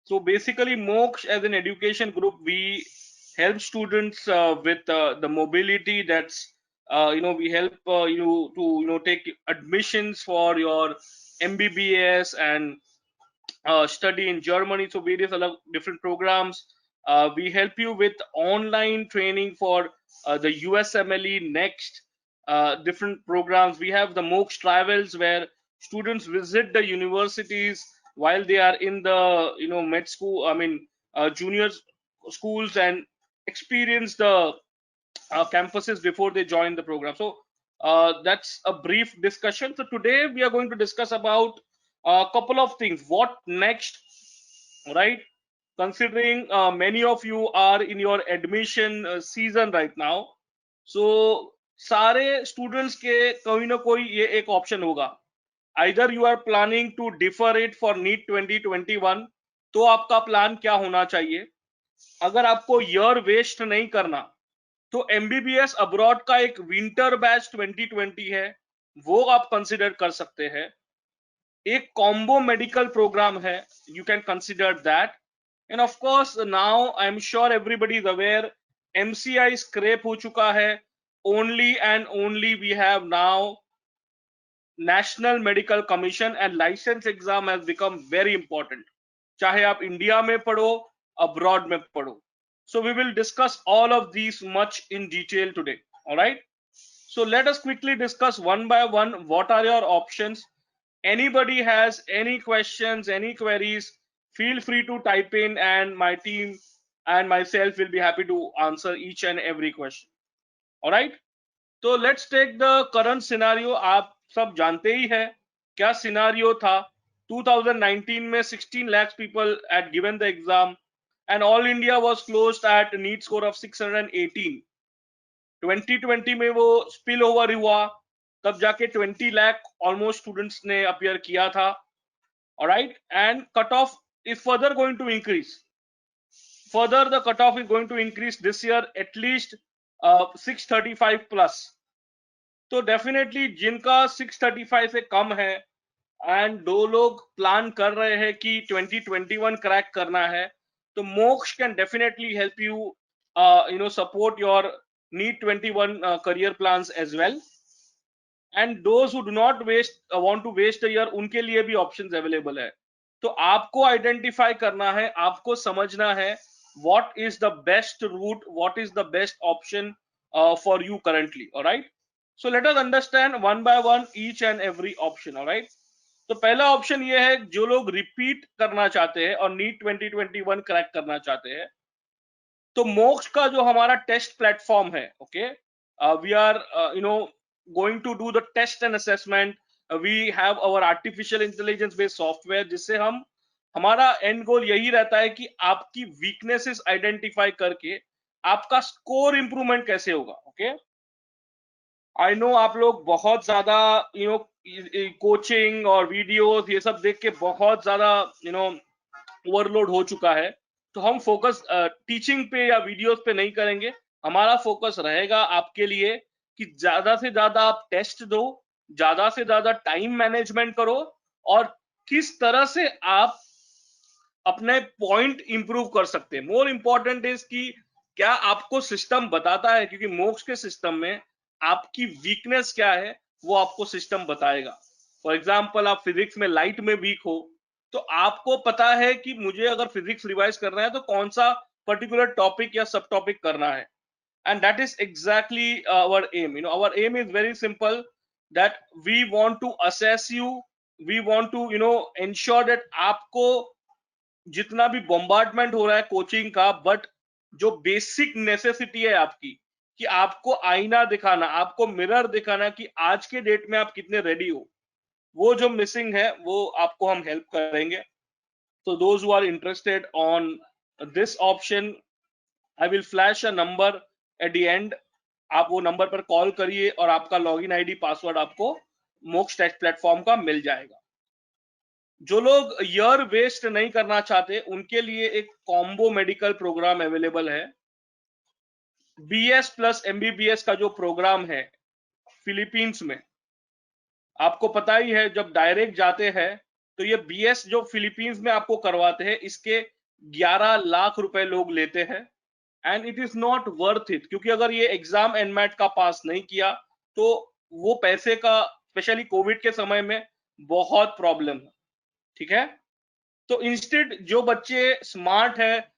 So basically, Moksha as an education group, we help students with the mobility. That's we help you to take admissions for your MBBS and study in Germany. So various other different programs. We help you with online training for the USMLE next different programs. We have the MOOCs travels where students visit the universities while they are in the med school. I mean junior schools and experience the campuses before they join the program. So that's a brief discussion. So today we are going to discuss about a couple of things. What next, right? Considering many of you are in your admission season right now, so सारे students के कोई ना कोई ये एक option होगा. Either you are planning to defer it for NEET 2021, तो आपका प्लान क्या होना चाहिए? अगर आपको ईयर वेस्ट नहीं करना, तो एमबीबीएस अब्रॉड का एक विंटर बैच 2020 है, वो आप कंसिडर कर सकते हैं. एक कॉम्बो मेडिकल प्रोग्राम है, you can consider that. And of course now I am sure everybody is aware, MCI scrap हो चुका है. Only and only we have now national medical commission and licence exam has become very important, चाहे आप India में पढ़ो, abroad में पढ़ो. So we will discuss all of these much in detail today. All right. So let us quickly discuss one by one. What are your options? Anybody has any questions, any queries, feel free to type in, and my team and myself will be happy to answer each and every question. All right. So let's take the current scenario. आप सब जानते ही है क्या scenario था. 2019 में 16 lakhs people had given the exam and all India was closed at a NEET score of 618. 2020 में वो spill over हुआ, तब जाके 20 lakh almost students ने appear किया था. Alright, and cutoff is further going to increase. Further the cutoff is going to increase this year at least 635 plus. तो definitely जिनका 635 से कम है एंड दो लोग प्लान कर रहे हैं कि 2021 क्रैक करना है, तो मोक्ष can definitely help you support your NEET 21 career plans as well. And those who do not want to waste a year, उनके लिए भी ऑप्शंस अवेलेबल है. तो आपको आइडेंटिफाई करना है, आपको समझना है what is the best route, what is the best option for you currently. All right. So let us understand one by one each and every option. All right. तो पहला ऑप्शन ये है, जो लोग रिपीट करना चाहते हैं और NEET 2021 क्रैक करना चाहते हैं, तो मोक्ष का जो हमारा टेस्ट प्लेटफॉर्म है, okay, we are going to do the test and assessment. We have our artificial intelligence based software, जिससे हमारा एंड गोल यही रहता है कि आपकी वीकनेसेस आइडेंटिफाई करके आपका स्कोर इंप्रूवमेंट कैसे होगा. ओके, आई नो आप लोग बहुत ज्यादा कोचिंग और वीडियोस ये सब देख के बहुत ज्यादा ओवरलोड हो चुका है. तो हम फोकस टीचिंग पे या वीडियोस पे नहीं करेंगे. हमारा फोकस रहेगा आपके लिए कि ज्यादा से ज्यादा आप टेस्ट दो, ज्यादा से ज्यादा टाइम मैनेजमेंट करो, और किस तरह से आप अपने पॉइंट इंप्रूव कर सकते हैं. मोर इंपॉर्टेंट इज कि क्या आपको सिस्टम बताता है, क्योंकि मोक्ष के सिस्टम में आपकी वीकनेस क्या है वो आपको सिस्टम बताएगा. फॉर एग्जाम्पल, आप फिजिक्स में लाइट में वीक हो, तो आपको पता है कि मुझे अगर फिजिक्स रिवाइज करना है तो कौन सा पर्टिकुलर टॉपिक या सब टॉपिक करना है. and that is exactly our aim. Our aim is very simple, that we want to assess you, we want to ensure that आपको जितना भी बॉम्बार्डमेंट हो रहा है कोचिंग का, बट जो बेसिक नेसेसिटी है आपकी, कि आपको आईना दिखाना, आपको मिरर दिखाना कि आज के डेट में आप कितने रेडी हो, वो जो मिसिंग है वो आपको हम हेल्प करेंगे. So those who are interested on this option, I will flash a number at the end. आप वो नंबर पर कॉल करिए और आपका लॉगिन आईडी पासवर्ड आपको मोक्ष टेस्ट प्लेटफॉर्म का मिल जाएगा. जो लोग ईयर वेस्ट नहीं करना चाहते, उनके लिए एक कॉम्बो मेडिकल प्रोग्राम अवेलेबल है. BS प्लस MBBS का जो प्रोग्राम है फिलीपींस में, आपको पता ही है, जब डायरेक्ट जाते हैं तो ये BS जो फिलीपींस में आपको करवाते हैं, इसके 11 लाख रुपए लोग लेते हैं, and it is not worth it, क्योंकि अगर ये एग्जाम एनमैट का पास नहीं किया तो वो पैसे का, स्पेशली कोविड के समय में, बहुत प्रॉब्लम है। ठीक है, तो इंस्टेड जो बच्चे स्मार्ट है,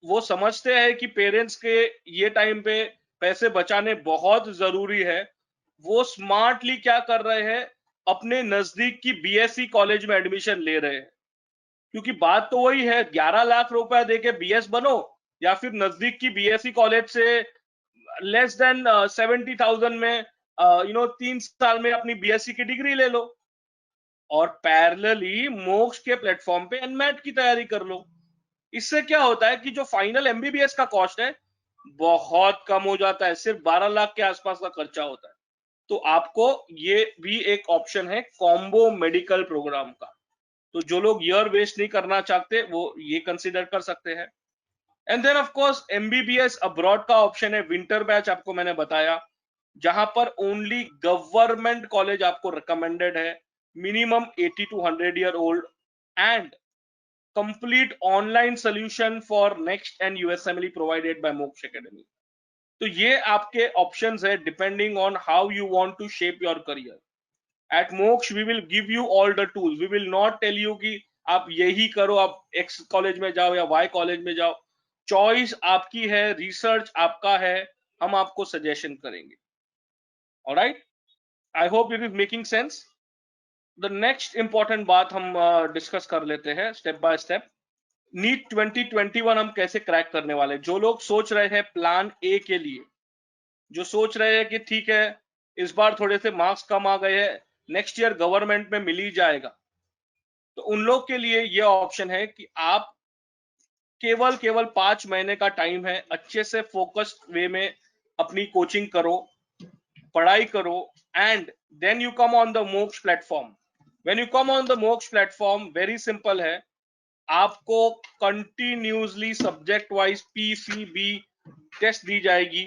वो समझते हैं कि पेरेंट्स के ये टाइम पे पैसे बचाने बहुत जरूरी है, वो स्मार्टली क्या कर रहे हैं, अपने नजदीक की बीएससी कॉलेज में एडमिशन ले रहे हैं। क्योंकि बात तो वही है, 11 लाख रुपया देके बीएस बनो, या फिर नजदीक की बीएससी कॉलेज से लेस देन 70,000 में 3 साल में अपनी बीएससी की डिग्री ले लो, और पैरेलली मोक्ष के प्लेटफॉर्म पे एनमैट की तैयारी कर लो। इससे क्या होता है कि जो फाइनल एमबीबीएस का कॉस्ट है बहुत कम हो जाता है, सिर्फ 12 लाख के आसपास का खर्चा होता है। तो आपको ये भी एक ऑप्शन है कॉम्बो मेडिकल प्रोग्राम का। तो जो लोग ईयर वेस्ट नहीं करना चाहते वो ये कंसिडर कर सकते हैं। And then of course MBBS abroad का ऑप्शन है विंटर बैच, आपको मैंने बताया, जहां पर ओनली गवर्नमेंट कॉलेज आपको रिकमेंडेड है, minimum 80 to 100 year old, and complete online solution for next and USMLE provided by Moksha Academy. तो ये आपके options है depending on how you want to shape your career. At Moksha we will give you all the tools. We will not tell you कि आप यही करो, आप X college में जाओ या Y कॉलेज में जाओ। चॉइस आपकी है, रिसर्च आपका है, हम आपको सजेशन करेंगे। Alright, I hope it is making sense. The next important बात हम डिस्कस कर लेते हैं स्टेप बाय स्टेप। नीट 2021 हम कैसे क्रैक करने वाले। जो लोग सोच रहे हैं प्लान ए के लिए, जो सोच रहे हैं कि ठीक है इस बार थोड़े से मार्क्स कम आ गए हैं, नेक्स्ट ईयर गवर्नमेंट में मिल ही जाएगा, तो उन लोग के लिए ये ऑप्शन है कि आप केवल 5 महीने का टाइम है, अच्छे से फोकस्ड वे में अपनी कोचिंग करो, पढ़ाई करो, and then you come on the Moksh platform. When you come on the Moksh platform, very simple है, आपको continuously subject wise PCB test दी जाएगी,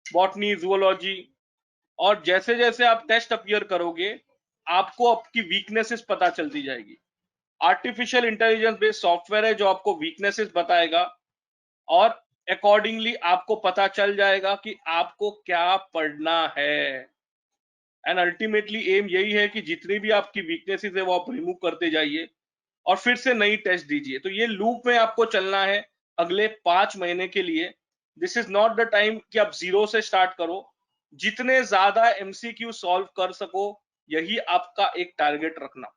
बॉटनी, जूलॉजी, और जैसे जैसे आप टेस्ट अपीयर करोगे आपको आपकी वीकनेसेस पता चलती जाएगी। आर्टिफिशियल इंटेलिजेंस बेस्ड सॉफ्टवेयर है जो आपको वीकनेसेस बताएगा, और अकॉर्डिंगली आपको पता चल जाएगा कि आपको क्या पढ़ना है। एंड अल्टीमेटली एम यही है कि जितनी भी आपकी वीकनेसेस है वो आप रिमूव करते जाइए और फिर से नई टेस्ट दीजिए। तो ये लूप में आपको चलना है अगले 5 महीने के लिए। This is not the time कि आप जीरो से स्टार्ट करो, जितने ज्यादा एमसीक्यू सॉल्व कर सको यही आपका एक टारगेट रखना।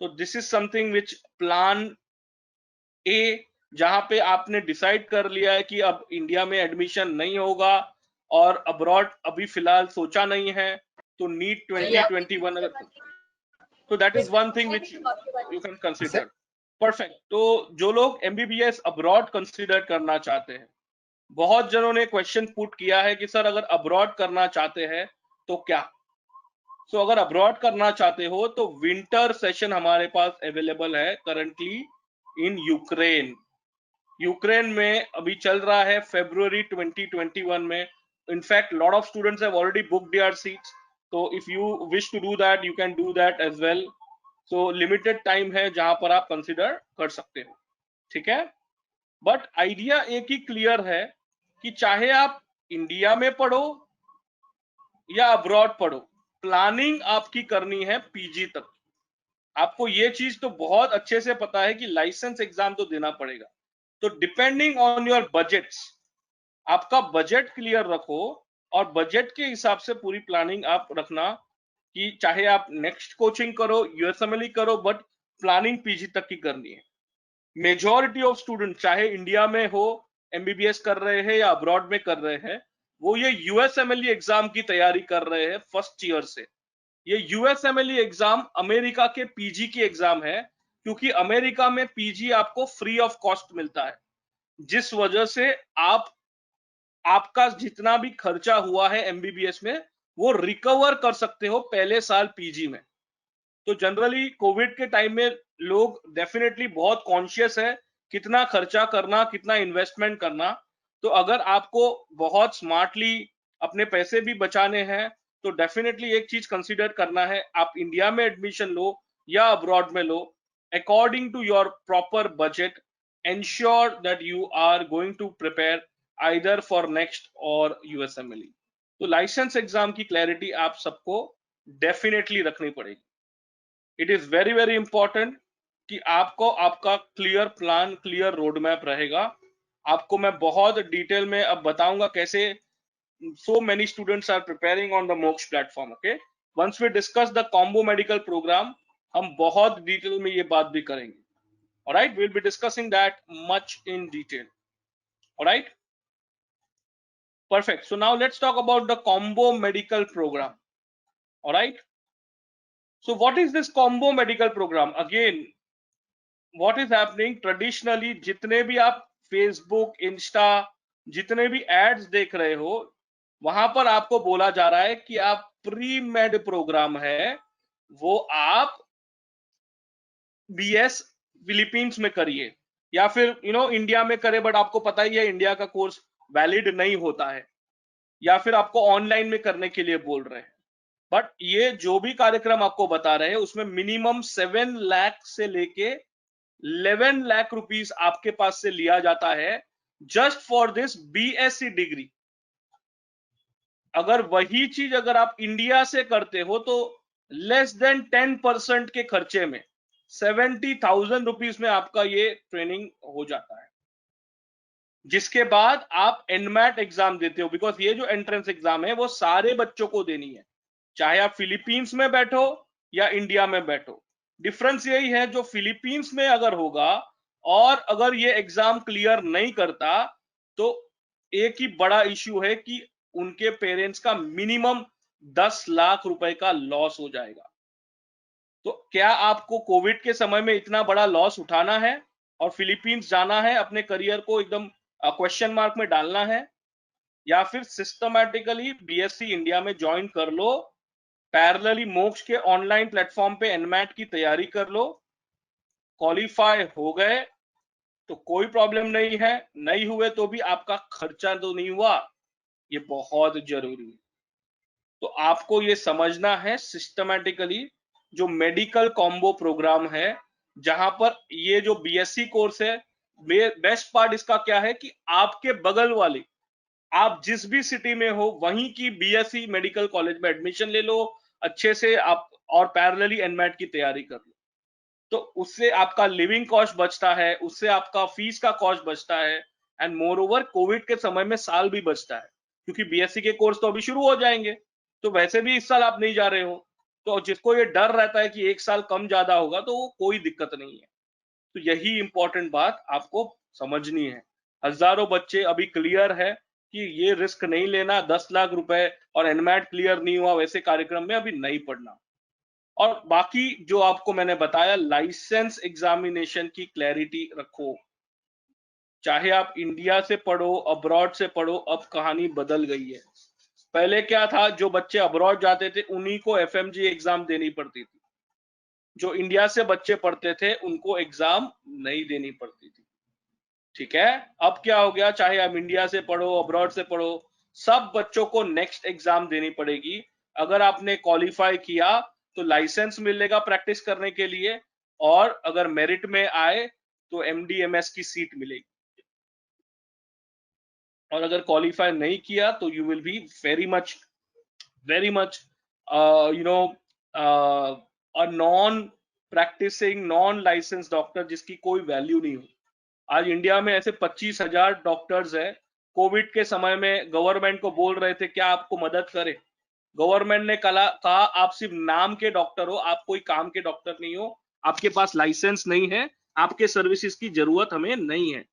तो this is something which plan A, जहां पे आपने डिसाइड कर लिया है कि अब इंडिया में एडमिशन नहीं होगा और अब्रॉड अभी फिलहाल सोचा नहीं है, तो नीट 2021 अगर, तो that is one thing which you can consider. Perfect. तो जो लोग एमबीबीएस अब्रॉड कंसिडर करना चाहते हैं, बहुत जनों ने क्वेश्चन पुट किया है कि सर अगर अब्रॉड करना चाहते हैं तो क्या। सो अगर अब्रॉड करना चाहते हो तो विंटर सेशन हमारे पास अवेलेबल है करंटली इन यूक्रेन। यूक्रेन में अभी चल रहा है February 2021 में। In fact lot of students have already booked their seats, तो if you wish to do that you can do that as well. So limited time है जहां पर आप कंसिडर कर सकते हो। ठीक है, बट आइडिया एक ही क्लियर है कि चाहे आप इंडिया में पढ़ो या अब्रॉड पढ़ो, प्लानिंग आपकी करनी है पीजी तक। आपको ये चीज तो बहुत अच्छे से पता है कि लाइसेंस एग्जाम तो देना पड़ेगा। तो डिपेंडिंग ऑन योर बजट्स, आपका बजट क्लियर रखो और बजट के हिसाब से पूरी प्लानिंग आप रखना कि चाहे आप नेक्स्ट कोचिंग करो, यूएसएमएलई करो, बट प्लानिंग पीजी तक की करनी है। मेजॉरिटी ऑफ स्टूडेंट चाहे इंडिया में हो एमबीबीएस कर रहे हैं या अब्रॉड में कर रहे हैं, वो ये यूएसएमएलई एग्जाम की तैयारी कर रहे हैं फर्स्ट ईयर से। ये यूएसएमएलई एग्जाम अमेरिका के पीजी की एग्जाम है, क्योंकि अमेरिका में पीजी आपको फ्री ऑफ कॉस्ट मिलता है, जिस वजह से आपका जितना भी खर्चा हुआ है एमबीबीएस में वो रिकवर कर सकते हो पहले साल पीजी में। तो जनरली कोविड के टाइम में लोग डेफिनेटली बहुत कॉन्शियस है कितना खर्चा करना, कितना इन्वेस्टमेंट करना। तो अगर आपको बहुत स्मार्टली अपने पैसे भी बचाने हैं तो डेफिनेटली एक चीज कंसीडर करना है, आप इंडिया में एडमिशन लो या अब्रॉड में लो, according to your proper budget. ensure that you are going to prepare either for next or USMLE. तो लाइसेंस एग्जाम की क्लैरिटी आप सबको डेफिनेटली रखनी पड़ेगी. It is very very important कि आपको आपका clear plan, clear road map रहेगा. आपको मैं बहुत डिटेल में अब बताऊंगा कैसे so many students are preparing on the Moksha platform. Okay, once we discuss the combo medical program, हम बहुत डिटेल में ये बात भी करेंगे. Alright, we'll be discussing that much in detail. Alright, perfect. So now let's talk about the combo medical program. Alright, so what is this combo medical program? Again, what is happening traditionally, जितने भी आप Facebook, Insta, जितने भी ads देख रहे हो, वहां पर आपको बोला जा रहा है कि आप प्री मेड प्रोग्राम है वो आप बीएस फिलीपींस में करिए या फिर इंडिया में करे. बट आपको पता ही है इंडिया का कोर्स वैलिड नहीं होता है, या फिर आपको ऑनलाइन में करने के लिए बोल रहे हैं. बट ये जो भी कार्यक्रम आपको बता रहे हैं उसमें मिनिमम 7 लाख से लेके 11 लाख रुपीस आपके पास से लिया जाता है just for this BSc degree. अगर वही चीज अगर आप इंडिया से करते हो तो लेस देन 10% के खर्चे में 70,000 रुपीस में आपका ये ट्रेनिंग हो जाता है, जिसके बाद आप एनमैट एग्जाम देते हो. बिकॉज ये जो एंट्रेंस एग्जाम है वो सारे बच्चों को देनी है, चाहे आप फिलीपींस में बैठो या इंडिया में बैठो. डिफरेंस यही है, जो फिलीपींस में अगर होगा और अगर ये एग्जाम क्लियर नहीं करता तो एक ही बड़ा इश्यू है कि उनके पेरेंट्स का मिनिमम 10 लाख रुपए का लॉस हो जाएगा. तो क्या आपको कोविड के समय में इतना बड़ा लॉस उठाना है और फिलीपींस जाना है, अपने करियर को एकदम क्वेश्चन मार्क में डालना है, या फिर सिस्टमैटिकली बीएससी इंडिया में ज्वाइन कर लो, पैरेलली मोक्ष के ऑनलाइन प्लेटफॉर्म पे एनमैट की तैयारी कर लो, क्वालिफाई हो गए तो कोई प्रॉब्लम नहीं है, नहीं हुए तो भी आपका खर्चा तो नहीं हुआ. ये बहुत जरूरी है. तो आपको ये समझना है सिस्टमैटिकली जो मेडिकल कॉम्बो प्रोग्राम है, जहां पर ये जो बीएससी कोर्स है, बेस्ट पार्ट इसका क्या है कि आपके बगल वाले, आप जिस भी सिटी में हो वहीं की बीएससी मेडिकल कॉलेज में एडमिशन ले लो अच्छे से आप, और पैरेलली एनमैट की तैयारी कर लो. तो उससे आपका लिविंग कॉस्ट बचता है, उससे आपका फीस का कॉस्ट बचता है, एंड मोर ओवर कोविड के समय में साल भी बचता है, क्योंकि बीएससी के कोर्स तो अभी शुरू हो जाएंगे. तो वैसे भी इस साल आप नहीं जा रहे हो, तो जिसको ये डर रहता है कि एक साल कम ज्यादा होगा तो वो कोई दिक्कत नहीं है. तो यही इंपॉर्टेंट बात आपको समझनी है. हजारों बच्चे अभी क्लियर है कि ये रिस्क नहीं लेना, 10 लाख रुपए और एनमैट क्लियर नहीं हुआ वैसे कार्यक्रम में अभी नहीं पढ़ना. और बाकी जो आपको मैंने बताया, लाइसेंस एग्जामिनेशन की क्लैरिटी रखो. चाहे आप इंडिया से पढ़ो, अब्रॉड से पढ़ो, अब कहानी बदल गई है. पहले क्या था, जो बच्चे अब्रॉड जाते थे उन्हीं को एफएमजी एग्जाम देनी पड़ती थी, जो इंडिया से बच्चे पढ़ते थे उनको एग्जाम नहीं देनी पड़ती थी. ठीक है, अब क्या हो गया, चाहे आप इंडिया से पढ़ो, अब्रॉड से पढ़ो, सब बच्चों को नेक्स्ट एग्जाम देनी पड़ेगी. अगर आपने क्वालिफाई किया तो लाइसेंस मिलेगा प्रैक्टिस करने के लिए, और अगर मेरिट में आए तो एमडीएमएस की सीट मिलेगी. और अगर क्वालिफाई नहीं किया तो you will be very much a non practising, non licence doctor, जिसकी कोई वैल्यू नहीं हो. आज इंडिया में ऐसे 25,000 डॉक्टर्स हैं. कोविड के समय में गवर्नमेंट को बोल रहे थे क्या आपको मदद करे, गवर्नमेंट ने कहा आप सिर्फ नाम के डॉक्टर हो, आप कोई काम के डॉक्टर नहीं हो, आपके पास लाइसेंस नहीं है, आपके सर्विसेज की जरूरत हमें नहीं है.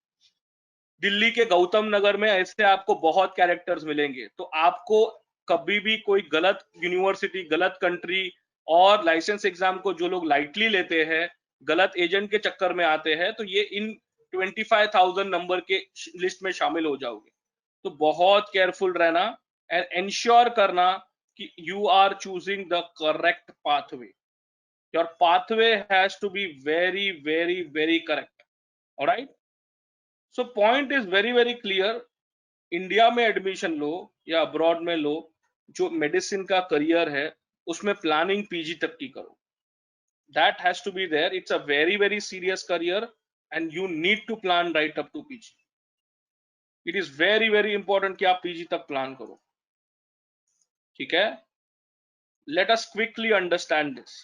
दिल्ली के गौतम नगर में ऐसे आपको बहुत कैरेक्टर्स मिलेंगे. तो आपको कभी भी कोई गलत यूनिवर्सिटी, गलत कंट्री और लाइसेंस एग्जाम को जो लोग लाइटली लेते हैं, गलत एजेंट के चक्कर में आते हैं, तो ये इन 25,000 नंबर के लिस्ट में शामिल हो जाओगे. तो बहुत केयरफुल रहना एंड इंश्योर करना कि you are choosing the correct pathway. Your pathway has to be very very very correct. Alright, so point is very very clear. India में एडमिशन लो या अब्रॉड में लो, जो मेडिसिन का करियर है उसमें प्लानिंग पीजी तक की करो. That has to be there. It's a very very serious career. and you need to plan right up to PG. It is very very important कि आप PG तक प्लान करो, ठीक है? Let us quickly understand this.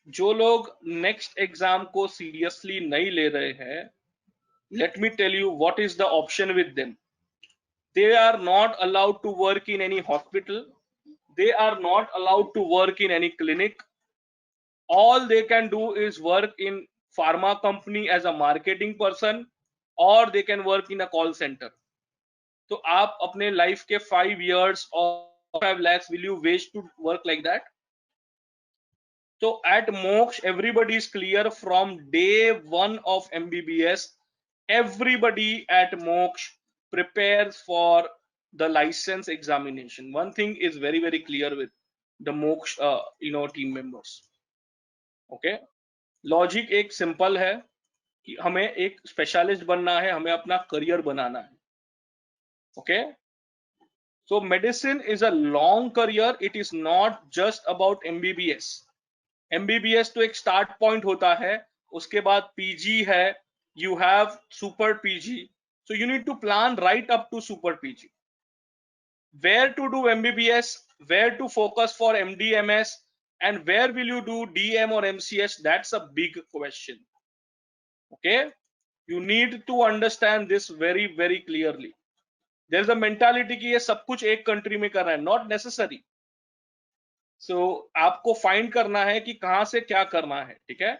जो लोग next exam को seriously नहीं ले रहे हैं, let me tell you what is the option with them. They are not allowed to work in any hospital. They are not allowed to work in any clinic. All they can do is work in pharma company as a marketing person, or they can work in a call center. तो आप अपने life के 5 years or 5 lakhs will you waste to work like that? So at Moksha, everybody is clear from day one of MBBS. Everybody at Moksha prepares for the license examination. One thing is very very clear with the Moksha, team members. Okay, logic एक simple है कि हमें एक specialist बनना है, हमें अपना career बनाना है. Okay, so medicine is a long career. It is not just about MBBS. MBBS तो एक स्टार्ट पॉइंट होता है, उसके बाद PG है, you have super PG. So you need to plan right up to super PG. Where to do MBBS, where to focus for MD, MS, and where will you do DM or MCS? That's a big question. Okay, you need to understand this very very clearly. There is a mentality कि ये सब कुछ एक country में करना है. Not necessary. So आपको find करना है कि कहां से क्या करना है, ठीक है?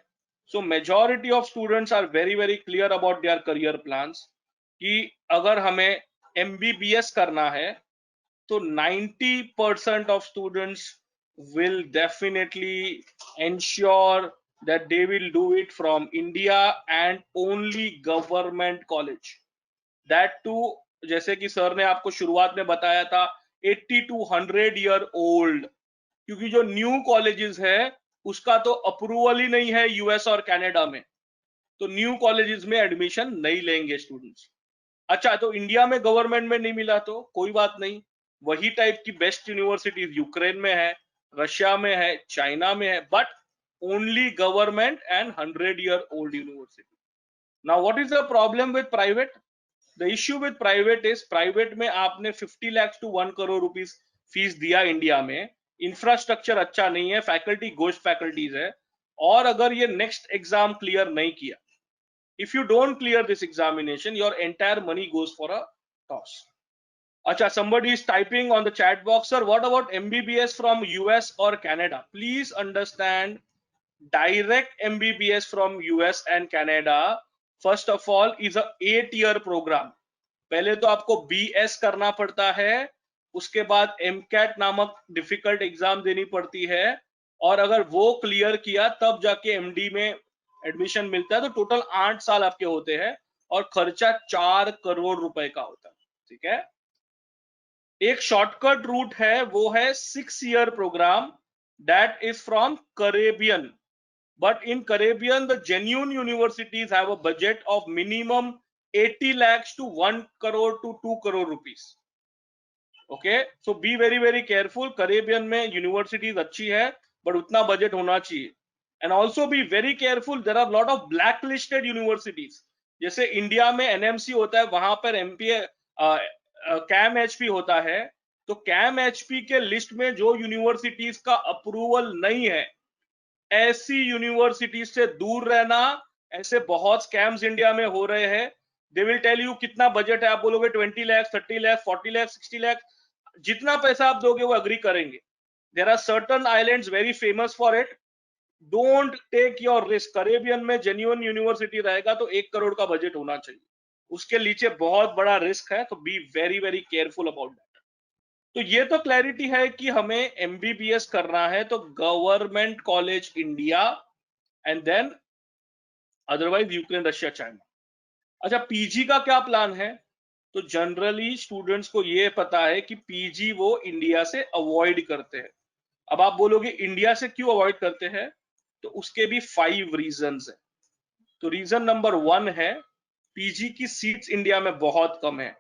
So majority of students are very very clear about their career plans कि अगर हमें MBBS करना है तो 90% of students will definitely ensure that they will do it from India and only government college. That too, जैसे कि sir ने आपको शुरुआत में बताया था, 80 to 100 year old, क्योंकि जो न्यू कॉलेजेस है उसका तो अप्रूवल ही नहीं है US और कनाडा में, तो न्यू कॉलेजेस में एडमिशन नहीं लेंगे स्टूडेंट्स. अच्छा, तो इंडिया में गवर्नमेंट में नहीं मिला तो कोई बात नहीं, वही टाइप की बेस्ट यूनिवर्सिटीज यूक्रेन में है, रशिया में है, चाइना में है, but only government and 100 year old university. Now what is the problem with private? The issue with private is, private में आपने 50 lakhs to 1 crore rupees fees दिया इंडिया में, इंफ्रास्ट्रक्चर अच्छा नहीं है, फैकल्टी घोस्ट फैकल्टीज है, और अगर ये नेक्स्ट एग्जाम क्लियर नहीं किया, if you don't clear this examination, your entire money goes for a toss. Acha, somebody is typing on the chat box, sir, what about MBBS from US or Canada? Please understand, direct MBBS from US and Canada, first of all, is a 8-year program. पहले तो आपको BS करना पड़ता है, उसके बाद MCAT नामक difficult exam देनी पड़ती है, और अगर वो क्लियर किया तब जाके MD में एडमिशन मिलता है. तो टोटल 8 साल आपके होते हैं और खर्चा 4 करोड़ रुपए का होता है, ठीक है? एक शॉर्टकट रूट है, वो है 6 year programme, that is from Caribbean. But in Caribbean, the genuine universities have a budget of minimum 80 lakhs to 1 crore to 2 crore rupees. Okay, so be very very careful. Caribbean में universities अच्छी है, but उतना budget होना चाहिए. And also be very careful, there are lot of blacklisted universities. जैसे India में NMC होता है, वहां पर MPA CAM HP होता है, तो CAM HP के लिस्ट में जो यूनिवर्सिटीज का अप्रूवल नहीं है, ऐसी यूनिवर्सिटीज से दूर रहना. ऐसे बहुत स्कैम्स इंडिया में हो रहे हैं. दे विल टेल यू कितना बजट है, आप बोलोगे 20 lakhs, 30 lakhs, 40 lakhs, 60 lakhs, जितना पैसा आप दोगे वो अग्री करेंगे. There are certain islands very famous for it. Don't take your risk. Caribbean में जेन्युइन यूनिवर्सिटी रहेगा तो 1 करोड़ का बजट होना चाहिए, उसके नीचे बहुत बड़ा रिस्क है, तो B very very careful about that. तो ये तो क्लैरिटी है कि हमें MBBS करना है तो government college India, and then otherwise Ukraine, Russia, China. अच्छा, PG का क्या प्लान है? तो जनरली स्टूडेंट्स को ये पता है कि PG वो इंडिया से अवॉइड करते हैं. अब आप बोलोगे इंडिया से क्यों अवॉइड करते हैं? तो उसके भी 5 रीजंस है. तो रीजन नंबर 1 है, PG की सीट्स इंडिया में बहुत कम है.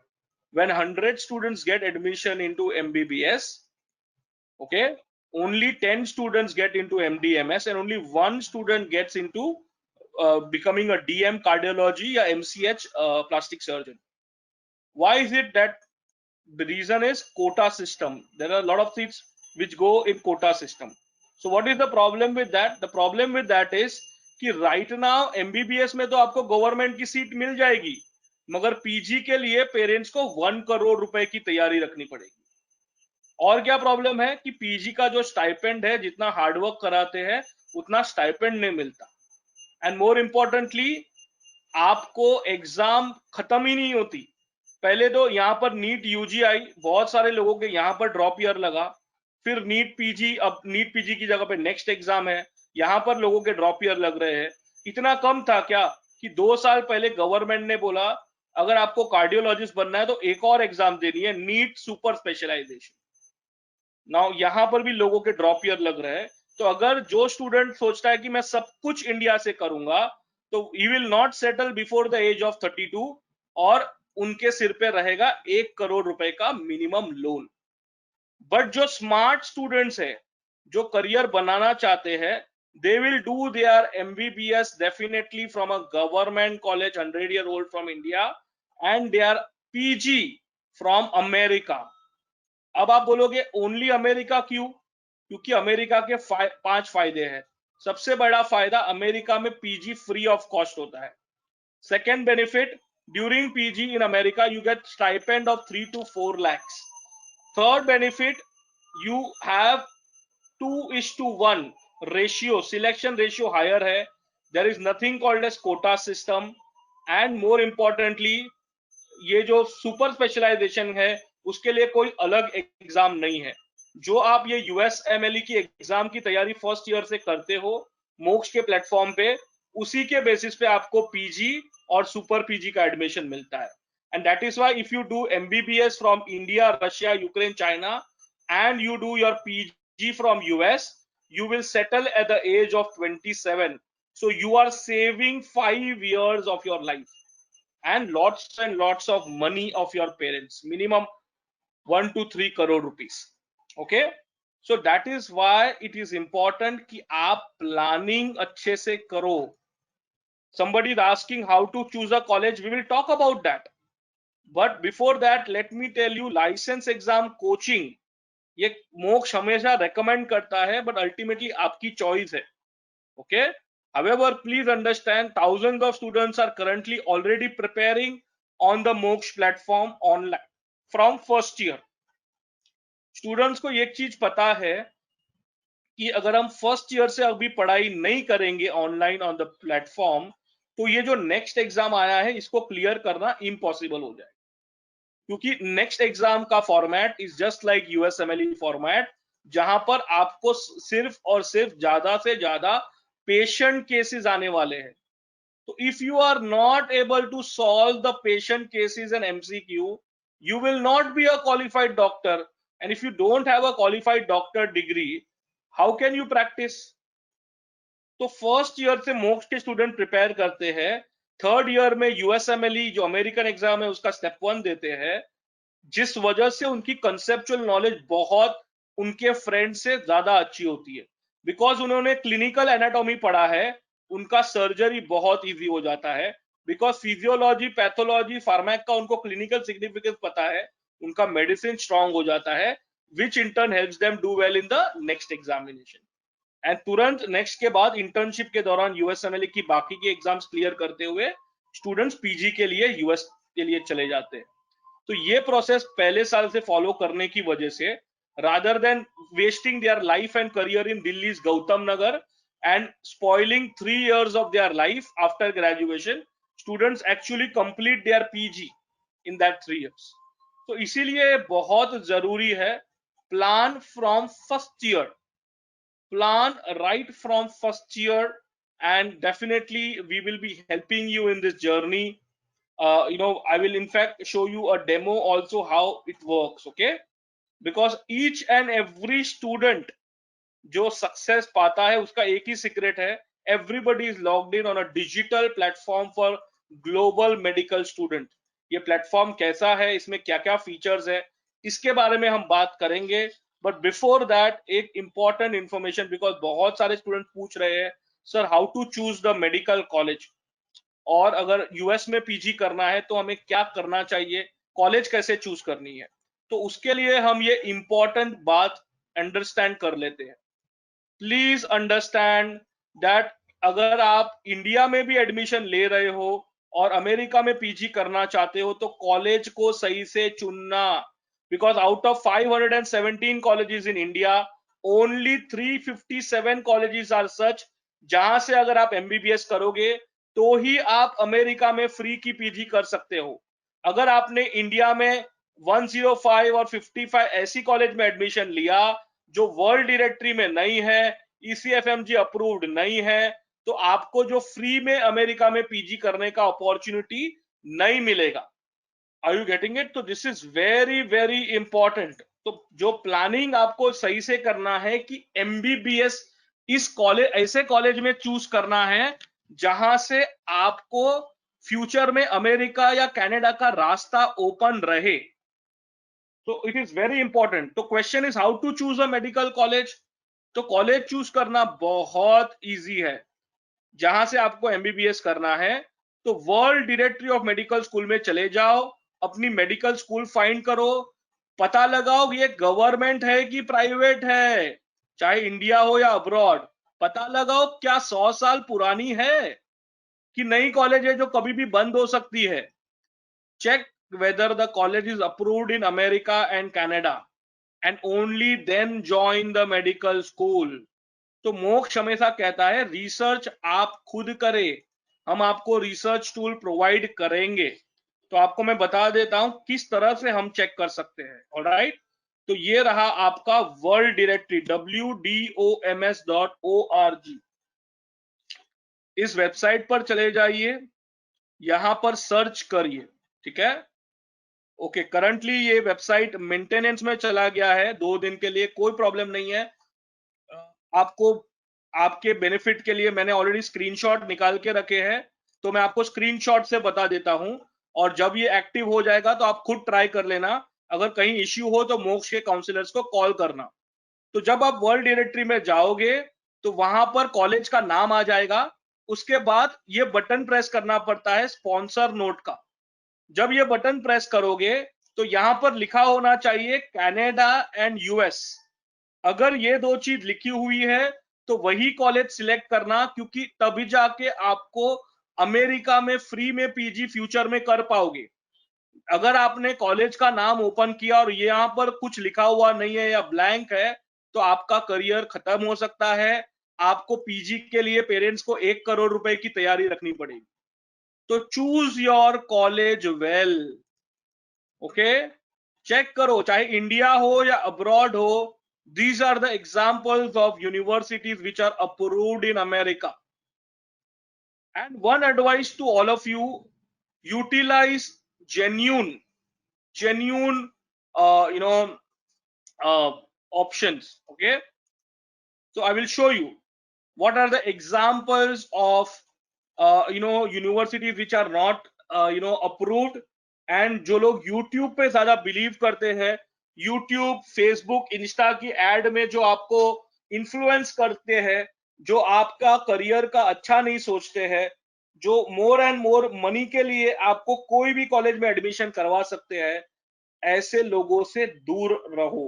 When 100 students get admission into MBBS, okay, only 10 students get into MD, MS, and only 1 student gets into becoming a DM cardiology या MCH plastic surgeon. Why is it that? The reason is quota system. There are a lot of seats which go in quota system. So what is the problem with that? The problem with that is कि right now MBBS में तो आपको government की seat मिल जाएगी, मगर PG के लिए parents को 1 करोड़ रुपए की तैयारी रखनी पड़ेगी. और क्या प्रॉब्लम है कि पीजी का जो स्टाइपेंड है, जितना हार्डवर्क कराते हैं उतना स्टाइपेंड नहीं मिलता. एंड मोर इम्पोर्टेंटली आपको एग्जाम खत्म ही नहीं होती. पहले तो यहाँ पर नीट यूजी आई, बहुत सारे लोगों के यहाँ पर ड्रॉप ईयर लगा, फिर नीट पीजी, अब नीट पीजी की जगह पे नेक्स्ट एग्जाम है, यहाँ पर लोगों के ड्रॉप ईयर लग रहे हैं. इतना कम था क्या कि 2 साल पहले गवर्नमेंट ने बोला अगर आपको कार्डियोलॉजिस्ट बनना है तो एक और एग्जाम देनी है, नीट सुपर स्पेशलाइजेशन. नाउ यहाँ पर भी लोगों के ड्रॉप ईयर लग रहे हैं. तो अगर जो स्टूडेंट सोचता है कि मैं सब कुछ इंडिया से करूंगा, तो he will not settle before the age of 32, और उनके सिर पे रहेगा 1 करोड़ रुपए का मिनिमम लोन. बट जो स्मार्ट स्टूडेंट्स है, जो करियर बनाना चाहते हैं, they will do their MBBS definitely from a government college 100 year old from India and their PG from America. अब आप बोलोगे ओनली अमेरिका क्यों? क्योंकि अमेरिका के 5 फायदे हैं. सबसे बड़ा फायदा, अमेरिका में पीजी फ्री ऑफ कॉस्ट होता है. Second benefit, during PG in America you get stipend of 3 to 4 lakhs. Third benefit, you have 2:1 ratio, selection ratio higher है. There is nothing called as quota system. And more importantly, ये जो super specialisation है उसके लिए कोई अलग exam नहीं है. जो आप ये USMLE की एग्जाम की तैयारी फर्स्ट ईयर से करते हो मोक्ष के प्लेटफॉर्म पे, उसी के बेसिस पे आपको पीजी और सुपर पीजी का एडमिशन मिलता है. And that is why if you do MBBS from India, Russia, Ukraine, China and you do your PG from US, you will settle at the age of 27. So you are saving 5 years of your life and lots of money of your parents, minimum 1 to 3 crore rupees. Okay, so that is why it is important कि आप planning अच्छे से करो. Somebody is asking how to choose a college. We will talk about that. But before that, let me tell you, license exam coaching ये मोक्ष हमेशा recommend करता है, but ultimately आपकी choice है. Okay. However, please understand, thousands of students are currently already preparing on the Moksha platform online from first year. Students को एक चीज पता है कि अगर हम फर्स्ट ईयर से अभी पढ़ाई नहीं करेंगे ऑनलाइन ऑन द प्लेटफॉर्म, तो ये जो नेक्स्ट एग्जाम आया है इसको क्लियर करना इम्पॉसिबल हो जाएगा. क्योंकि नेक्स्ट एग्जाम का format is just like USMLE format, जहां पर आपको सिर्फ और सिर्फ ज्यादा से ज्यादा पेशेंट केसेस आने वाले हैं. तो if you are not able to solve the patient cases in MCQ, you will not be a qualified doctor. And if you don't have a qualified doctor degree, how can you practice? तो first year से मोक्ष के student prepare करते हैं, third year में USMLE जो American exam है उसका स्टेप 1 देते हैं, जिस वजह से उनकी कंसेप्चुअल नॉलेज बहुत उनके फ्रेंड से ज्यादा अच्छी होती है. बिकॉज उन्होंने क्लिनिकल एनाटॉमी पढ़ा है, उनका सर्जरी बहुत इजी हो जाता है. बिकॉज फिजियोलॉजी, पैथोलॉजी, फार्मैक का उनको क्लिनिकल सिग्निफिकेंस पता है, उनका मेडिसिन स्ट्रांग हो जाता है, which in turn helps them do well in the next examination. And तुरंत नेक्स्ट के बाद इंटर्नशिप के दौरान USMLE की बाकी की एग्जाम्स क्लियर करते हुए स्टूडेंट्स PG के लिए US के लिए चले जाते हैं. तो ये प्रोसेस पहले साल से फॉलो करने की वजह से, rather than wasting their life and career in Delhi's Gautam Nagar and spoiling 3 years of their life after graduation, students actually complete their PG in that 3 years. तो इसीलिए बहुत जरूरी है plan from first year, plan right from first year, and definitely we will be helping you in this journey. I will in fact show you a demo also how it works. Okay, because each and every student जो success पाता है उसका एक ही secret है, everybody is logged in on a digital platform for global medical student. ये platform कैसा है, इसमें क्या क्या फीचर्स है, इसके बारे में हम बात करेंगे. बट बिफोर दैट एक इंपॉर्टेंट इंफॉर्मेशन, बिकॉज बहुत सारे स्टूडेंट पूछ रहे हैं sir how to choose the medical college, और अगर यूएस में पीजी करना है तो हमें क्या करना चाहिए, कॉलेज कैसे चूज करनी है। तो उसके लिए हम ये इंपॉर्टेंट बात अंडरस्टैंड कर लेते हैं। प्लीज अंडरस्टैंड दैट अगर आप इंडिया में भी एडमिशन ले रहे हो और अमेरिका में पीजी करना चाहते हो तो कॉलेज को सही से चुनना, because out of 517 colleges in India only 357 colleges are such जहां से अगर आप एमबीबीएस करोगे तो ही आप अमेरिका में फ्री की पीजी कर सकते हो। अगर आपने इंडिया में 105 और 55 ऐसी कॉलेज में एडमिशन लिया जो वर्ल्ड डायरेक्टरी में नहीं है, ईसीएफएमजी अप्रूव्ड नहीं है, तो आपको जो फ्री में अमेरिका में पीजी करने का अपॉर्चुनिटी नहीं मिलेगा। Are you getting it? तो this is very very important. तो जो प्लानिंग आपको सही से करना है कि एमबीबीएस इस कॉलेज, ऐसे कॉलेज में चूज करना है जहां से आपको फ्यूचर में अमेरिका या कनाडा का रास्ता ओपन रहे। तो इट इज वेरी इंपॉर्टेंट। तो question is how to choose a medical college. तो कॉलेज चूज करना बहुत इजी है। जहां से आपको एमबीबीएस करना है तो world directory of medical school में चले जाओ, अपनी मेडिकल स्कूल फाइंड करो, पता लगाओ ये गवर्नमेंट है कि प्राइवेट है, चाहे इंडिया हो या अब्रॉड। पता लगाओ क्या 100 साल पुरानी है कि नई कॉलेज है जो कभी भी बंद हो सकती है। Check whether the college is approved in America and Canada and only then join the medical school. तो मोक्ष हमेशा कहता है रिसर्च आप खुद करें, हम आपको रिसर्च टूल प्रोवाइड करेंगे। तो आपको मैं बता देता हूं किस तरह से हम चेक कर सकते हैं। ऑलराइट, तो ये रहा आपका वर्ल्ड डायरेक्टरी WDOMS.org। इस वेबसाइट पर चले जाइए, यहां पर सर्च करिए, ठीक है। ओके, करंटली ये वेबसाइट मेंटेनेंस में चला गया है 2 दिन के लिए, कोई प्रॉब्लम नहीं है। आपको आपके बेनिफिट के लिए मैंने ऑलरेडी स्क्रीनशॉट निकाल के रखे हैं, तो मैं आपको स्क्रीनशॉट से बता देता हूं। और जब ये एक्टिव हो जाएगा तो आप खुद ट्राई कर लेना। अगर कहीं इश्यू हो तो मोक्ष के काउंसलर्स को कॉल करना। तो जब आप वर्ल्ड डायरेक्टरी में जाओगे तो वहां पर कॉलेज का नाम आ जाएगा। उसके बाद ये बटन प्रेस करना पड़ता है स्पॉन्सर नोट का। जब ये बटन प्रेस करोगे तो यहां पर लिखा होना चाहिए कनाडा एंड यूएस। अगर ये दो चीज लिखी हुई है तो वही कॉलेज सिलेक्ट करना, क्योंकि तभी जाके आपको अमेरिका में फ्री में पीजी फ्यूचर में कर पाओगे। अगर आपने कॉलेज का नाम ओपन किया और यहां पर कुछ लिखा हुआ नहीं है या ब्लैंक है तो आपका करियर खत्म हो सकता है। आपको पीजी के लिए पेरेंट्स को 1 करोड़ रुपए की तैयारी रखनी पड़ेगी। तो choose your college well. Okay, check करो चाहे इंडिया हो या अब्रॉड हो। These are the examples of universities which are approved in America. And one advice to all of you, utilise genuine you know options. Okay, so I will show you what are the examples of universities which are not approved। And जो लोग YouTube पे ज्यादा believe करते हैं, YouTube, Facebook, Insta की add में जो आपको इन्फ्लुएंस करते हैं, जो आपका करियर का अच्छा नहीं सोचते हैं, जो मोर एंड मोर मनी के लिए आपको कोई भी कॉलेज में एडमिशन करवा सकते हैं, ऐसे लोगों से दूर रहो।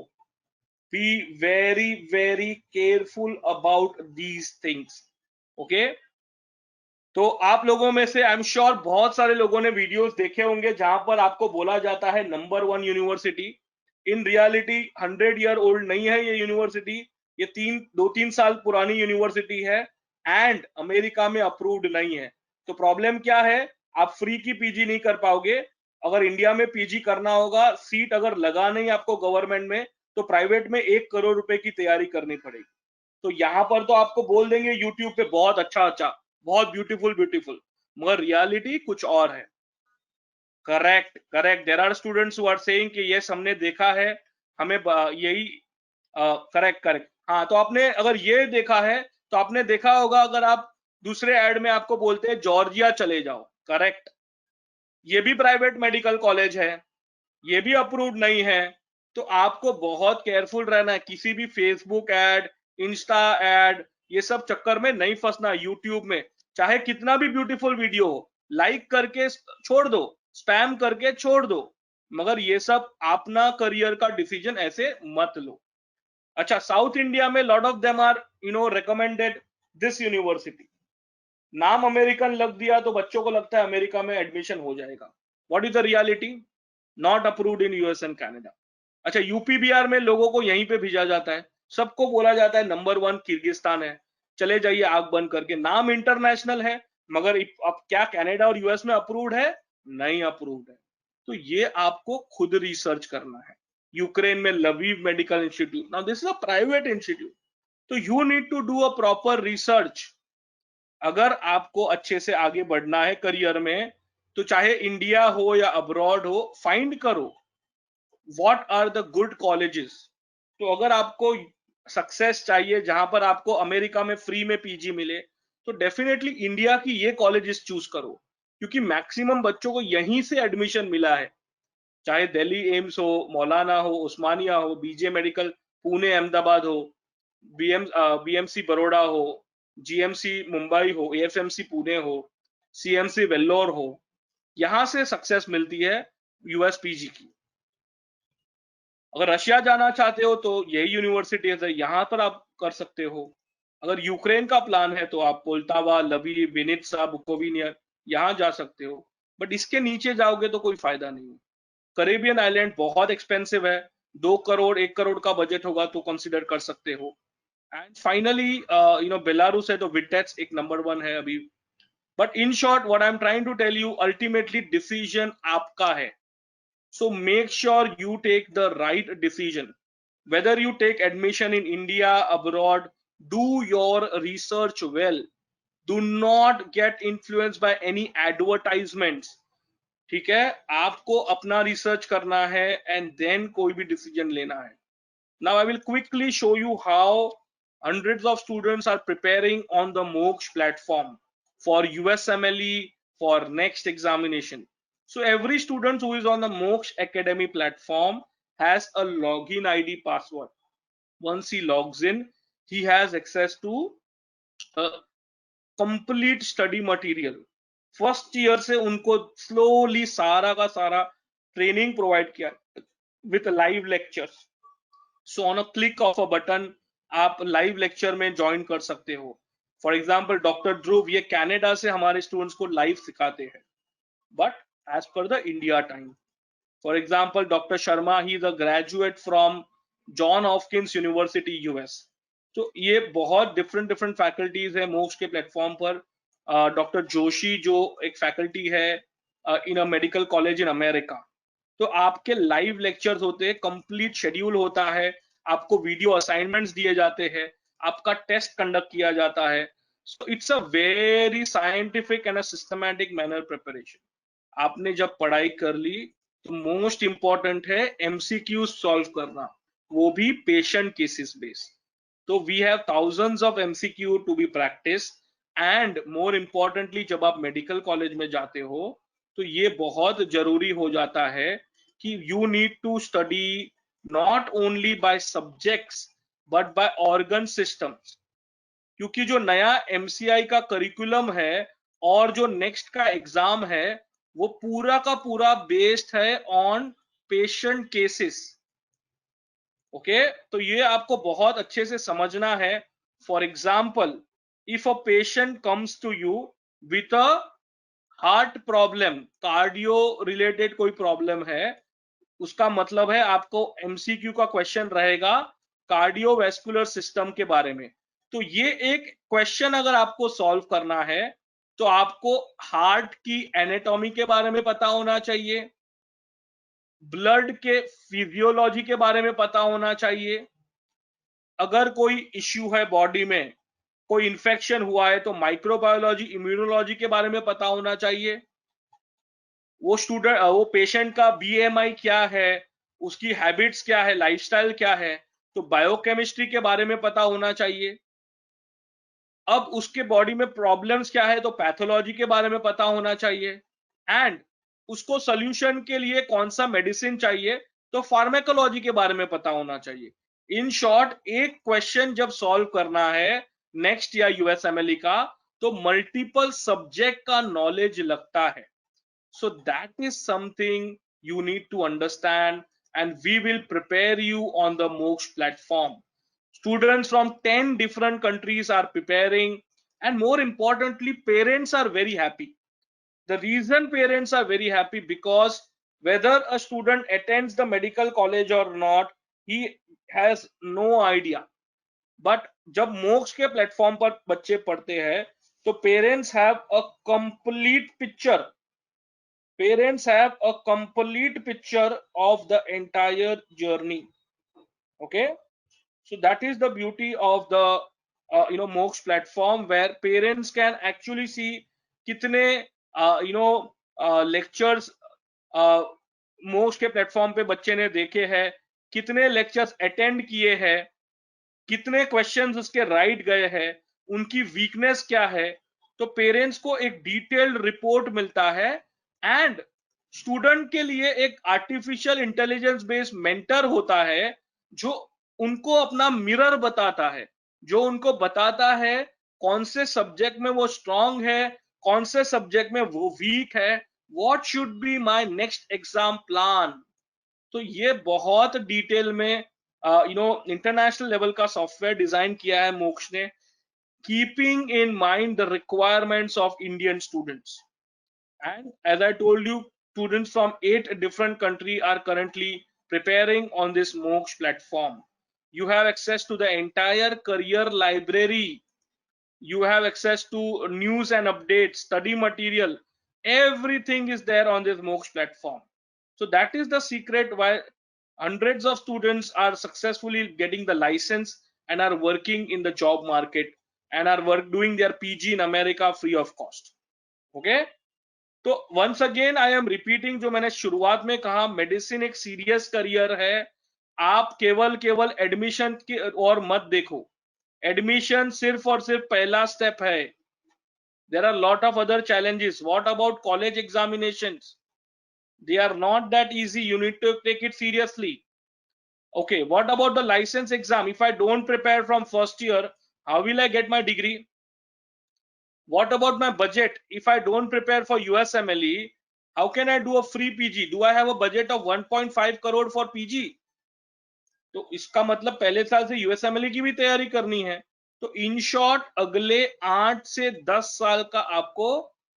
B very very careful about these things. Okay, तो आप लोगों में से आई एम श्योर बहुत सारे लोगों ने वीडियोस देखे होंगे जहां पर आपको बोला जाता है number 1 university. In reality 100 year old नहीं है ये यूनिवर्सिटी, ये 2-3 साल पुरानी यूनिवर्सिटी है एंड अमेरिका में अप्रूव्ड नहीं है। तो प्रॉब्लम क्या है, आप फ्री की पीजी नहीं कर पाओगे। अगर इंडिया में पीजी करना होगा, सीट अगर लगा नहीं आपको गवर्नमेंट में, तो प्राइवेट में 1 करोड़ रुपए की तैयारी करनी पड़ेगी। तो यहां पर तो आपको बोल देंगे यूट्यूब पे बहुत अच्छा अच्छा, बहुत ब्यूटीफुल ब्यूटीफुल, मगर रियलिटी कुछ और है। Correct correct, there are students who are saying कि यस हमने देखा है, हमें यही करेक्ट करेक्ट। हाँ, तो आपने अगर ये देखा है तो आपने देखा होगा अगर आप दूसरे एड में आपको बोलते हैं जॉर्जिया चले जाओ। करेक्ट, ये भी प्राइवेट मेडिकल कॉलेज है, ये भी अप्रूव्ड नहीं है। तो आपको बहुत केयरफुल रहना है, किसी भी फेसबुक एड, इंस्टा एड ये सब चक्कर में नहीं फंसना। यूट्यूब में चाहे कितना भी ब्यूटीफुल वीडियो हो, लाइक करके छोड़ दो, स्पैम करके छोड़ दो, मगर ये सब अपना करियर का डिसीजन ऐसे मत लो। अच्छा, साउथ इंडिया में lot of them are recommended this university. नाम अमेरिकन लग दिया तो बच्चों को लगता है अमेरिका में एडमिशन हो जाएगा। What is the reality? Not approved in US and Canada. अच्छा, यूपी बिहार में लोगों को यहीं पे भेजा जाता है, सबको बोला जाता है नंबर 1 किर्गिस्तान है, चले जाइए आग बंद करके। नाम इंटरनेशनल है, मगर अब क्या कनाडा और यूएस में अप्रूव्ड है? नहीं अप्रूव्ड है। तो ये आपको खुद रिसर्च करना है। यूक्रेन में Lviv medical institute, now this is a private institute, तो you need to do a proper research. अगर आपको अच्छे से आगे बढ़ना है करियर में, तो चाहे इंडिया हो या अब्रॉड हो, फाइंड करो what are the good colleges. तो अगर आपको सक्सेस चाहिए जहां पर आपको अमेरिका में फ्री में पीजी मिले, तो डेफिनेटली इंडिया की ये कॉलेजेस चूज करो, क्योंकि मैक्सिमम बच्चों को यहीं से एडमिशन मिला है। चाहे दिल्ली एम्स हो, मौलाना हो, उस्मानिया हो, बीजे मेडिकल पुणे अहमदाबाद हो, बीएमसी बड़ौदा हो, जीएमसी मुंबई हो, एएफएमसी पुणे हो, सीएमसी वेल्लोर हो, यहां से सक्सेस मिलती है यूएस पीजी की। अगर रशिया जाना चाहते हो तो यही यूनिवर्सिटीज है, यहां पर आप कर सकते हो। अगर यूक्रेन का प्लान है तो आप पोल्टावा, लवीव, विनित्सा, बुकोविनियर यहां जा सकते हो। बट इसके नीचे जाओगे तो कोई फायदा नहीं है। करेबियन आइलैंड बहुत एक्सपेंसिव है, 2 करोड़ 1 करोड़ का बजट होगा तो कंसिडर कर सकते हो। एंड फाइनली बेलारूस है तो विटेक्स एक नंबर 1 है अभी। But in short what I am trying to tell you, ultimately decision आपका है। So make sure you take the right decision. Whether you take admission in India, abroad, do your research well. Do not get influenced by any advertisements. ठीक है, आपको अपना research करना है and then कोई भी डिसीजन लेना है। Now I will quickly show you how hundreds of students are preparing on the Moksh platform for USMLE, for next examination. So every student who is on the Moksh Academy platform has a login ID password. Once he logs in, he has access to complete study material. First year से उनको slowly सारा का सारा training provide किया with live lectures. So on a click of a button आप live lecture में join कर सकते हो। फॉर एग्जाम्पल डॉक्टर ध्रुव ये कनाडा से हमारे स्टूडेंट्स को लाइव सिखाते हैं, but as per the India time. For example doctor Sharma, he is a graduate from John Hopkins university US. तो ये बहुत डिफरेंट डिफरेंट फैकल्टीज है मोक्ष के प्लेटफॉर्म पर। डॉक्टर जोशी जो एक फैकल्टी है in a medical college in America. तो आपके लाइव लेक्चर्स होते हैं, कंप्लीट शेड्यूल होता है, आपको वीडियो असाइनमेंट्स दिए जाते हैं, आपका टेस्ट कंडक्ट किया जाता है। So it's a very scientific and a systematic manner preparation. आपने जब पढ़ाई कर ली तो मोस्ट इंपॉर्टेंट है एमसीक्यू सॉल्व करना, वो भी पेशेंट केसेस बेस्ड। तो we have thousands of MCQ to be practice. And more importantly जब आप मेडिकल कॉलेज में जाते हो तो ये बहुत जरूरी हो जाता है कि you need to study not only by subjects but by organ systems. क्योंकि जो नया एमसीआई का करिकुलम है और जो नेक्स्ट का एग्जाम है वो पूरा का पूरा बेस्ड है ऑन पेशेंट केसेस। ओके, तो ये आपको बहुत अच्छे से समझना है। For example, if a patient comes to you with a heart problem, cardio related कोई प्रॉब्लम है, उसका मतलब है आपको एमसीक्यू का क्वेश्चन रहेगा कार्डियोवैस्कुलर सिस्टम के बारे में। तो ये एक क्वेश्चन अगर आपको सॉल्व करना है तो आपको हार्ट की एनाटॉमी के बारे में पता होना चाहिए, ब्लड के फिजियोलॉजी के बारे में पता होना चाहिए। अगर कोई इश्यू है बॉडी में, कोई इंफेक्शन हुआ है तो माइक्रोबायोलॉजी, इम्यूनोलॉजी के बारे में पता होना चाहिए। वो पेशेंट का बीएमआई क्या है, उसकी हैबिट्स क्या है, लाइफस्टाइल क्या है, तो बायोकेमिस्ट्री के बारे में पता होना चाहिए। अब उसके बॉडी में प्रॉब्लम्स क्या है तो पैथोलॉजी के बारे में पता होना चाहिए। एंड उसको सोल्यूशन के लिए कौन सा मेडिसिन चाहिए तो फार्मेकोलॉजी के बारे में पता होना चाहिए। इन शॉर्ट, एक क्वेश्चन जब सॉल्व करना है नेक्स्ट या यूएसएमएलई का, तो मल्टीपल सब्जेक्ट का नॉलेज लगता है. So that is something you need to understand, and we will prepare you on the MOOCs platform. Students from 10 different countries are preparing, and more importantly, parents are very happy. The reason parents are very happy, because whether a student attends the medical college or not, he has no idea. But जब MOOCs के platform पर बच्चे पढ़ते हैं, तो parents have a complete picture. Parents have a complete picture of the entire journey. Okay, so that is the beauty of the MOOCs platform, where parents can actually see कितने lectures MOOCs के platform पे बच्चे ने देखे हैं, कितने lectures attend किए हैं, कितने क्वेश्चंस उसके राइट गए हैं, उनकी वीकनेस क्या है. तो पेरेंट्स को एक डिटेल्ड रिपोर्ट मिलता है, एंड स्टूडेंट के लिए एक आर्टिफिशियल इंटेलिजेंस बेस्ड मेंटर होता है, जो उनको अपना मिरर बताता है, जो उनको बताता है कौन से सब्जेक्ट में वो स्ट्रांग है, कौन से सब्जेक्ट में वो वीक है, what should be my next exam plan. तो ये बहुत डिटेल में इंटरनेशनल लेवल का सॉफ्टवेयर डिजाइन किया है मोक्ष ने, keeping in mind the requirements of Indian students. And as I told you, students from 8 different countries are currently preparing on this MOOCs platform. You have access to the entire career library. You have access to news and updates, study material. Everything is there on this MOOCs platform. So that is the secret why hundreds of students are successfully getting the license and are working in the job market, and are doing their PG in America free of cost. Okay. तो once again I am repeating, जो मैंने शुरुआत में कहा, medicine एक serious career है. आप केवल केवल एडमिशन की और मत देखो. एडमिशन सिर्फ और सिर्फ पहला स्टेप है. There are lot of other challenges. What about college examinations? They are not that easy. You need to take it seriously. Okay, what about the license exam? If I don't prepare from first year, how will I get my degree? What about my budget? If I don't prepare for USMLE, how can I do a free PG? Do I have a budget of 1.5 crore for PG? तो इसका मतलब पहले साल से USMLE की भी तैयारी करनी है. तो इन शॉर्ट अगले 8 से 10 साल का आपको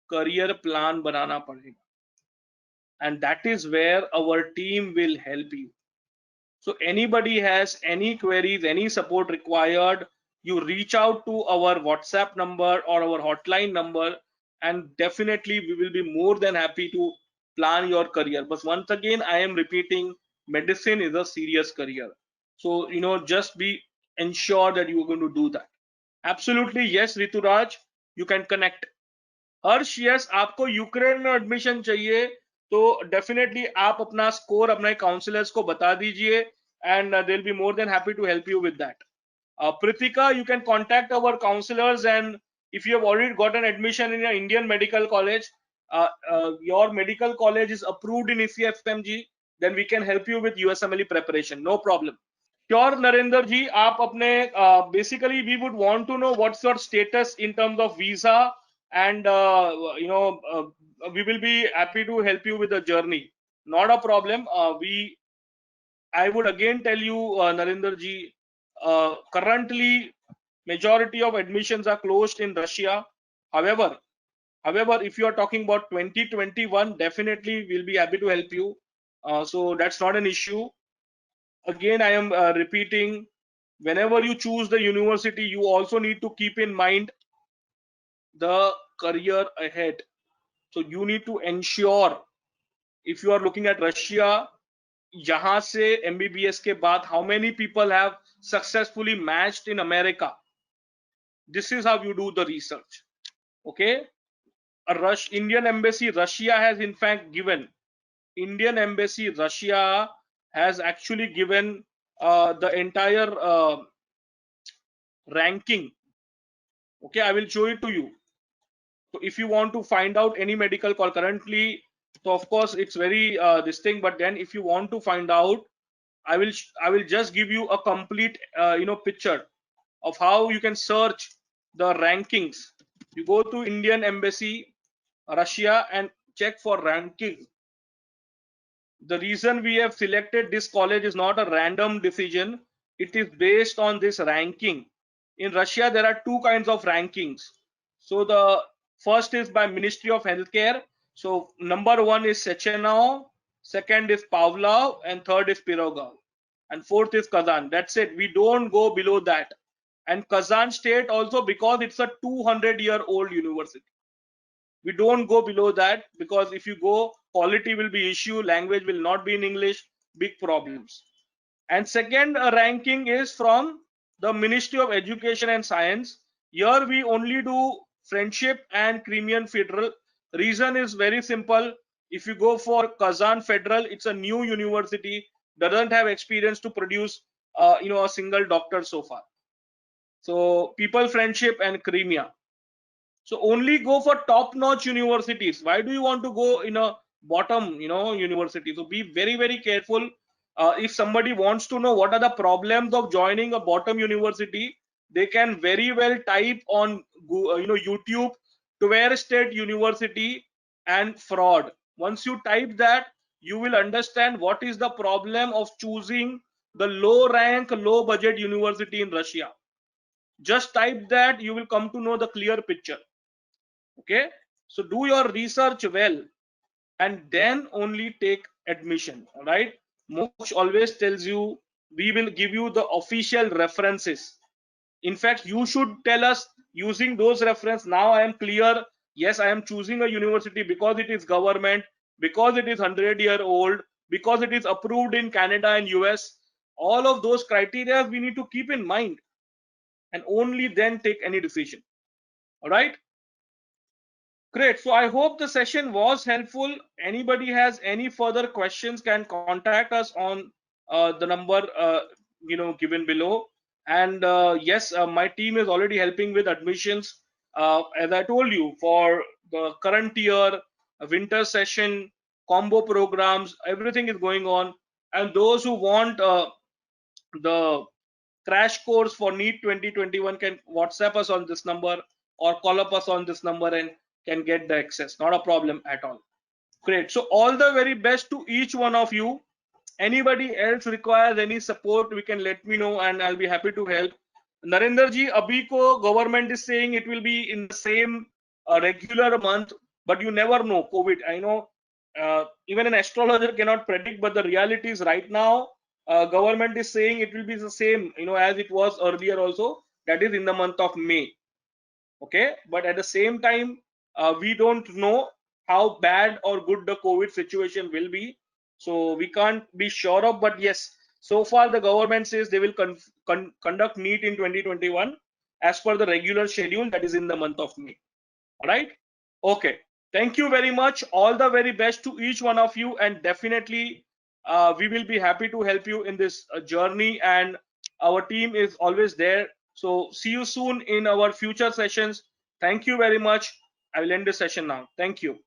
करियर प्लान बनाना पड़ेगा. And that is where our team will help you. So anybody has any queries, any support required, you reach out to our WhatsApp number or our hotline number, and definitely we will be more than happy to plan your career. But once again, I am repeating, medicine is a serious career. So, just be ensure that you are going to do that. Absolutely, yes, Rituraj, you can connect. Harsh, yes, आपको Ukraine में admission चाहिए, तो definitely आप अपना score अपने counsellors को बता दीजिए, and they will be more than happy to help you with that. Pritika, you can contact our counselors, and if you have already got an admission in an Indian medical college, your medical college is approved in ECFMG, then we can help you with USMLE preparation. No problem. Sure, Narendra ji, आप अपने basically we would want to know what's your status in terms of visa, and we will be happy to help you with the journey. Not a problem. I would again tell you, Narendra ji, currently majority of admissions are closed in Russia. However, if you are talking about 2021, definitely we'll be happy to help you. So that's not an issue. Again, I am repeating, whenever you choose the university, you also need to keep in mind the career ahead. So you need to ensure, if you are looking at Russia, यहाँ से MBBS के बाद how many people have successfully matched in America? This is how you do the research. Okay, Indian Embassy Russia has in fact given, Indian Embassy Russia has actually given the entire ranking. Okay, I will show it to you. So if you want to find out any medical call currently, so of course it's very this thing, but then if you want to find out, I will just give you a complete picture of how you can search the rankings. You go to Indian Embassy, Russia, and check for ranking. The reason we have selected this college is not a random decision. It is based on this ranking. In Russia, there are two kinds of rankings. So the first is by Ministry of Healthcare. So number one is Sechenov, second is Pavlov, and third is Pirogov, and fourth is Kazan. That's it. We don't go below that. And Kazan State also, because it's a 200-year-old university, we don't go below that, because if you go, quality will be issue, language will not be in English, big problems. And second ranking is from the Ministry of Education and Science. Here we only do Friendship and Crimean Federal. Reason is very simple. If you go for Kazan Federal, it's a new university, doesn't have experience to produce a single doctor so far. So People Friendship and Crimea. So only go for top-notch universities. Why do you want to go in a bottom, university? So be very, very careful. If somebody wants to know what are the problems of joining a bottom university, they can very well type on YouTube, Tver State University and fraud. Once you type that, you will understand what is the problem of choosing the low rank, low budget university in Russia. Just type that, you will come to know the clear picture. Okay, so do your research well and then only take admission. All right, Moksh always tells you we will give you the official references. In fact, you should tell us using those reference, now I am clear, yes, I am choosing a university because it is government, because it is 100-year-old, because it is approved in Canada and US. All of those criteria we need to keep in mind, and only then take any decision. All right, great. So I hope the session was helpful. Anybody has any further questions can contact us on the number given below. And yes, my team is already helping with admissions. As I told you, for the current year, winter session, combo programs, everything is going on. And those who want the crash course for NEET 2021 can WhatsApp us on this number or call up us on this number and can get the access. Not a problem at all. Great. So all the very best to each one of you. Anybody else requires any support, we can let me know and I'll be happy to help. Narendra ji, abhi ko government is saying it will be in the same regular month, but you never know. COVID, I know even an astrologer cannot predict, but the reality is right now, government is saying it will be the same, as it was earlier also. That is in the month of May. Okay, but at the same time, we don't know how bad or good the COVID situation will be, so we can't be sure of. But yes, so far the government says they will conduct NEET in 2021 as per the regular schedule, that is in the month of May. All right, okay, thank you very much. All the very best to each one of you, and definitely we will be happy to help you in this journey, and our team is always there. So see you soon in our future sessions. Thank you very much. I will end the session now. Thank you.